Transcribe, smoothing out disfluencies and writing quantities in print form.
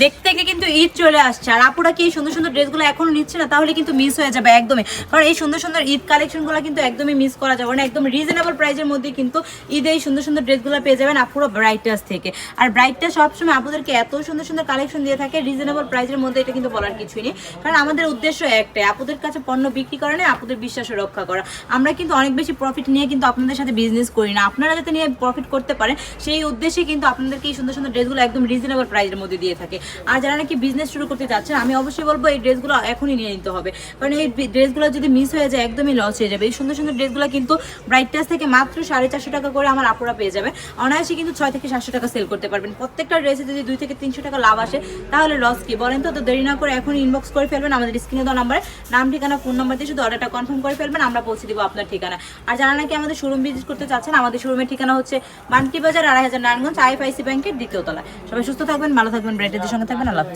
দেখতে দেখতে কিন্তু ঈদ চলে আসছে, আর আপুরা কি এই সুন্দর সুন্দর ড্রেসগুলো এখনো নিচ্ছে না, তাহলে কিন্তু মিস হয়ে যাবে একদমই। কারণ এই সুন্দর সুন্দর ঈদ কালেকশনগুলো কিন্তু একদমই মিস করা যাবে না। একদম রিজনেবল প্রাইসের মধ্যে কিন্তু ঈদে এই সুন্দর সুন্দর ড্রেসগুলো পেয়ে যাবেন আপুরা ব্রাইটাস থেকে। আর ব্রাইটটা সবসময় আপুদেরকে এত সুন্দর সুন্দর কালেকশন দিয়ে থাকে রিজনেবল প্রাইসের মধ্যে, এটা কিন্তু বলার কিছুই নেই। কারণ আমাদের উদ্দেশ্য একটাই, আপুদের কাছে পণ্য বিক্রি করা নেই, আপুদের বিশ্বাস রক্ষা করা। আমরা কিন্তু অনেক বেশি প্রফিট নিয়ে কিন্তু আপনাদের সাথে বিজনেস করি না, আপনারা যাতে নিয়ে প্রফিট করতে পারেন সেই উদ্দেশ্যে কিন্তু আপনাদেরকে এই সুন্দর সুন্দর ড্রেসগুলো একদম রিজনেবল প্রাইসের মধ্যে দিয়ে থাকে। আর যারা নাকি বিজনেস শুরু করতে চাচ্ছেন, আমি অবশ্যই বলবো এই ড্রেসগুলো এখনই নিয়ে নিতে হবে। কারণ এই ড্রেসগুলো যদি মিস হয়ে যায় একদমই লস হয়ে যাবে। এই সুন্দর সুন্দর ড্রেসগুলো কিন্তু ব্রাইটটাস থেকে মাত্র 450 টাকা করে আমার আপুরা পেয়ে যাবে। অনায়াসে কিন্তু 600 থেকে 700 টাকা সেল করতে পারবেন। প্রত্যেকটা ড্রেসে যদি 200 থেকে 300 টাকা লাভ আসে তাহলে লস কি বলেন? তো দেরি না করে এখন ইনবক্স করে ফেলবেন আমাদের স্ক্রিনে দেওয়া নাম্বারে, নাম ঠিকানা ফোন নাম্বার দিয়ে শুধু অর্ডারটা কনফার্ম করে ফেলবেন, আমরা পৌঁছে দিব আপনার ঠিকানা। আর যারা নাকি আমাদের শোরুম ভিজিট করতে চাচ্ছেন, আমাদের শোরুমের ঠিকানা হচ্ছে বান্টি বাজার 2500 নারায়ণগঞ্জ IFIC ব্যাংকের দ্বিতীয় তলায়। সবাই সুস্থ থাকবেন, ভালো থাকবেন, ব্রাইটের সঙ্গে থাকবেন। আল্লাহ হাফেজ।